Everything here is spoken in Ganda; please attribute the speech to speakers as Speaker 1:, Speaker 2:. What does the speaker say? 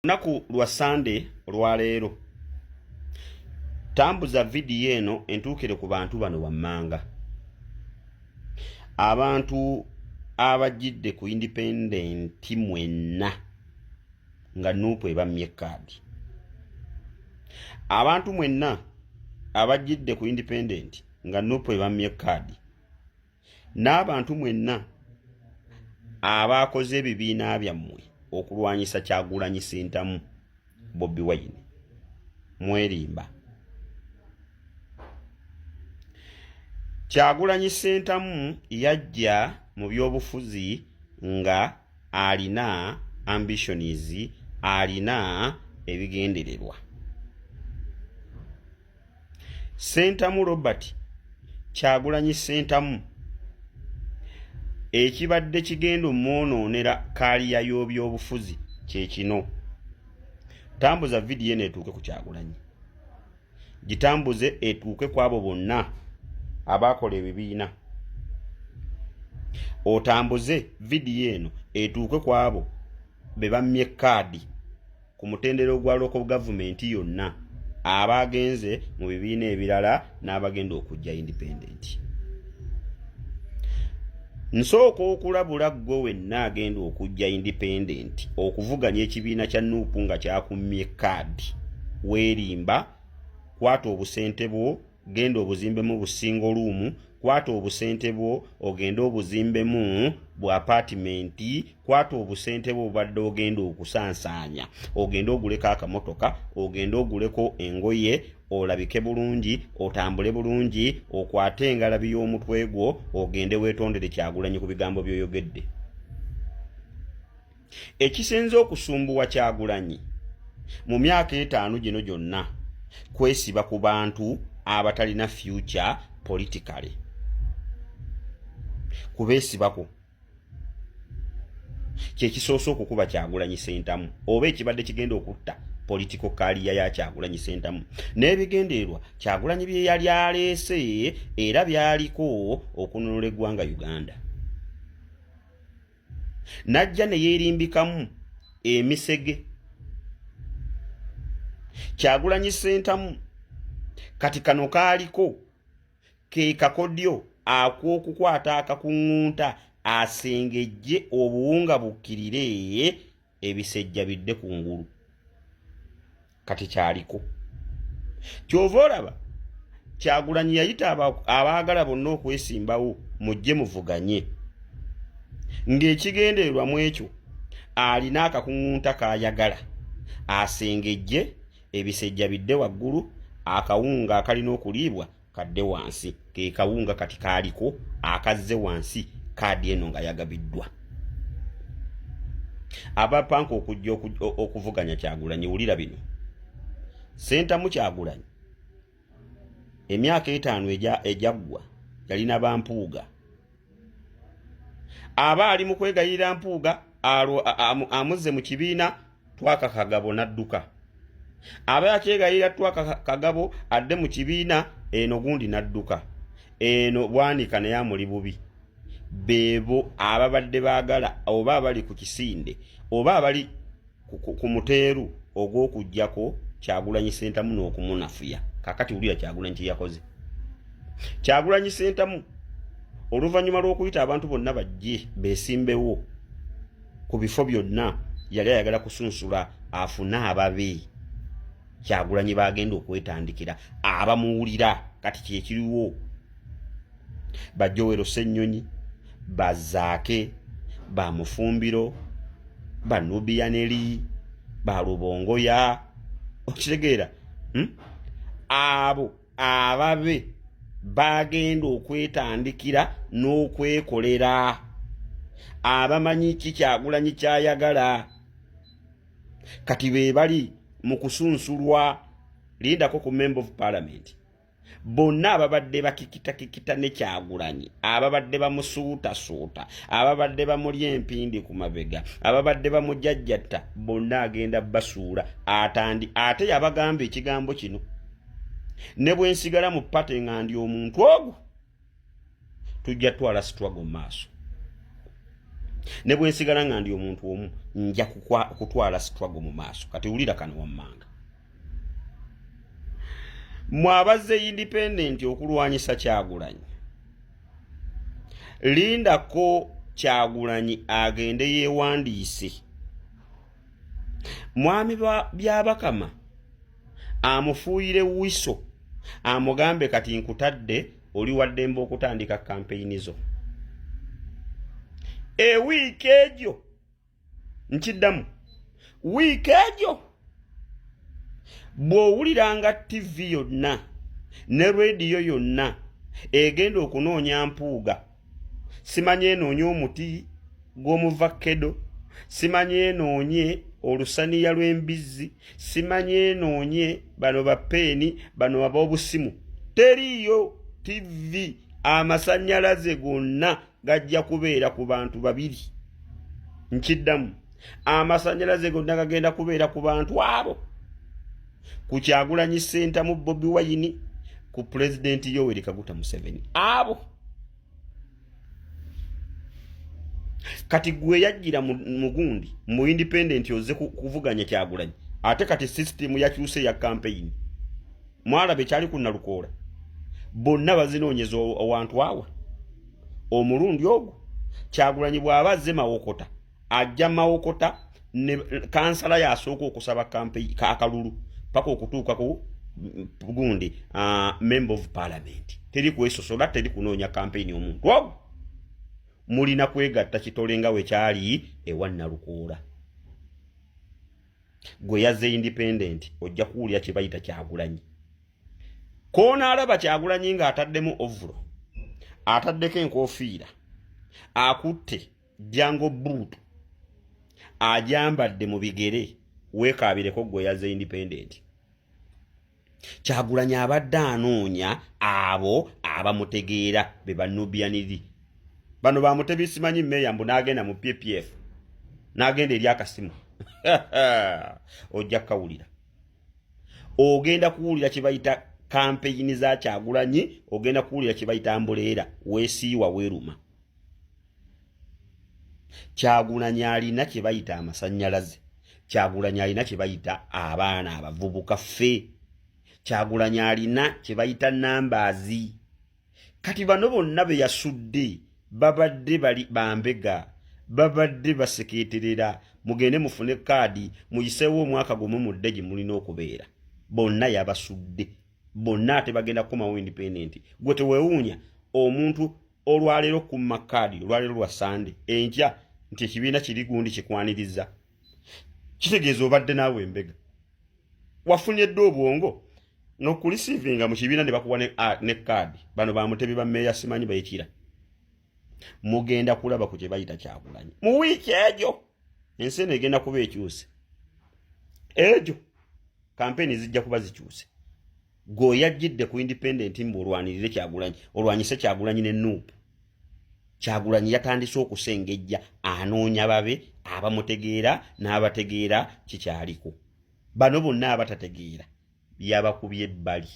Speaker 1: Naku lwa Sunday lwa leero tambuza video eno entuukire ku bantu bano wammanga. Abantu abajjidde ku independent mwenna nga Nuupu ebamye kaadi. Abantu mwenna abajjidde ku independent nga Nuupu ebamye kaadi. N'abantu mwenna abakoze ebibiina byammwe okulwanyisa Kyagulanyi Ssentamu Bobi Wine mwerimba. Kyagulanyi Ssentamu yajja mu byobufuzi nga alina ambitions, alina ebigendererwa. Ssentamu Robert Kyagulanyi Ssentamu ekibadde kigenda omwonoonera kaaliya y'obyobufuzi kye kino. Tambuza video eno etuuke ku Kyagulanyi, gitambuze etuuke ku abo bonna abakola ebibiina. Otambuze video eno etuuke ku abo be bammye kaadi ku mutendero gwa local government yonna, abagenze mu bibiina ebirala n'abagenda okujja independent. Nsooka okulabula gwe wenna agenda okujja independent okuvuganya ekibiina kya Nuupu nga kyakummye kaadi. Weerimba, kwata obusente bwo, genda obuzimbemu busingo luumu, kwata obusente bwo ogenda obuzimbemu bu apartment, kwata obusente bwo obadde ogenda okusansaanya, ogenda oguleko akamotoka, ogenda oguleko engoye, olabike bulungi, otambule bulungi, okwate engalabi y'omutwe gwo, ogende weetondere Kyagulanyi ku bigambo by'oyogedde. Ekisenze okusumbuwa Kyagulanyi mu myaka 5 gino gyonna kwesiba ku bantu abatalina future politically. Kubeesibako kyekisoose okukuba Kyagulanyi Ssentamu oba ekibadde kigenda okutta political career ya Kyagulanyi Ssentamu. N'ebigendererwa Kyagulanyi bye yali aleese era byaliko okununula eggwanga Uganda. Najja ne yeerimbikamu emisege. Kyagulanyi Ssentamu kati kano kaaliko ke kakodyo ak'okukwata akakuŋŋunta asengejje obuwunga bukkirire ebisejja bidde ku ngulu. Kati kyaliko. Kyova olaba Kyagulanyi yayita abaagala bonna okwesimbawo mujje muvuganye. Ng'ekigendererwa mu ekyo alina akakuŋŋunta k'ayagala asengejje ebisejja bidde waggulu, akawunga akalina okuliibwa kadde wansi. Ke kawunga kati kaaliko akazze wansi, kaadi eno nga yagabiddwa. Abapanka okujja okuvuganya Kyagulanyi, wulira bino. Ssentamu Kyagulanyi emyaka 5 ejaggwa yalina bampuuga. Aba ali mu kwegayirira mpuuga amuzze mu kibiina Twaka Kagabo n'adduka. Aba yakyegayirira Twaka Kagabo adde mu kibiina eno gundi n'adduka. Eno Bwanika naye amuli bubi. Beebo ababadde baagala oba abali ku kisinde oba abali ku muteeru ogw'okujjako Kyagulanyi Ssentamu n'okumunafuya. Kakati wulira Kyagulanyi kye yakoze. Kyagulanyi Ssentamu oluvannyuma lw'okuyita abantu bonna bajje beesimbewo ku bifo byonna, yali ayagala kusunsula afune ababe Kyagulanyi bagenda okwetandikira abamuwulira. Kati kyekiriwo Bajowero Ssennyonyi, Bazaake, Bamufumbiro, Banubiyaneri, Balubongoya, okitegeera abo ababe bagenda okwetandikira n'okwekolera. Abamanyi ki Kyagulanyi kyayagala. Kati be bali mu kusunsulwa. Lindako ku Member of Parliament bonna ababadde bakikitakikita ne Kyagulanyi, ababadde bamusuutasuuta, ababadde bamulya empindi ku mabega, ababadde bamujjajjatta, bonna agenda basuula ate yabagamba ekigambo kino. Ne bwe nsigala mu pate nga ndi omuntu ogwo tujja twala struggle maaso. ne bwe nsigala nga ndi omuntu omu nja kutwala struggle mu maaso. Kati wulira kano wammanga. Mwabazze independent okulwanyisa Kyagulanyi. Lindako Kyagulanyi agende yeewandiise. Mwami Byabakama amufuuyire wiso amugambe kati nkutadde oli waddembe okutandika campaign zo. Wiiki egyo nkiddamu wiiki egyo bw'owuliranga TV yonna ne radio yonna egenda okunoonya mpuuga, simanye enoonye omuti gw'omuvakkedo, simanye enoonye olusaniya lw'embizzi, simanye enoonye bano bapeeni, bano ab'obusimu. Teriyo TV. Amasannyalaze gonna gajja kubeera ku bantu babiri. Nkiddamu. Amasannyalaze gonna gagenda kubeera ku bantu abo. Ku Kyagulanyi Center mu Bobi Wine, ku President Yoweri Kaguta Museveni. Abo. Kati gwe yajjira mugundi mu independent oze kuvuganya Kyagulanyi. Ate kati system yakyuse ya campaign. Mwalabe kyali kunnalukoola. Bonna bazinoonyeza owantu awa. Omulundi ogwo Kyagulanyi bw'abazze Mawokota ajja Mawokota ne kansala yasooka okusaba campaign akalulu paka okutuuka ku gundi member of parliament. Teri kwesosola, teri kunoonya campaign omuntu ogwo. Mulina kwegatta kitolenga we kyali ewa Nalukoola. Gwe yazze independent ojja kuwulira kye bayita Kyagulanyi. Koona alaba Kyagulanyi ng'ataddemu ovulo, ataddeko enkofiira, akutte jango boot, ajambadde mu bigere, weekaabireko gwe yazze independent. Kyagulanyi abadde anoonya abo abamutegeera be banubianiri. Bano bamutebi simanyi meya mbu n'agenda mu PPF, n'agenda eri akasimu. Ojja kawulira. Ogenda kuwulira kye bayita campaign za Kyagulanyi, ogenda kuwulira kye bayita mboleera, weesiiwa weeruma. Kyagulanyi alina kye bayita amasannyalaze. Kyagulanyi alina kye bayita abaana abavubuka ffe. Kyagulanyi alina kye bayita nambaazi. Kati bano bonna be yasudde babadde bali bambega, babadde basekeeterera, mugende mufune kaadi, muyiseewo omwaka gumu mudde gye mulina okubeera. Bonna yabasudde. Bonna ate bagenda kukomawo independent. Gwe teweewuunya omuntu olwaleero kumma kaadi, olwaleero lwa Sande, enkya nti ekibiina kiri gundi kikwaniriza. Kitegeeza obadde naawe embega. Wafunye dde obwongo n'okulisiivinga mu kibiina ne bakuwa ne kaadi. Bano bamutebi ba meeya simanyi bayitira. Mugenda kulaba ku kye bayita Kyagulanyi. Mu wiiki egyo ensi eno egenda kuba ekyuse. Egyo kampeni zijja kuba zikyuse. Go yajjidde ku independent mbu olwanirire Kyagulanyi, olwanyise Kyagulanyi ne Nuupu. Kyagulanyi yatandise okusengejja anoonya babe abamutegeera n'abategeera kikyaliko. Bano bonna abatategeera yabakubye ebbali.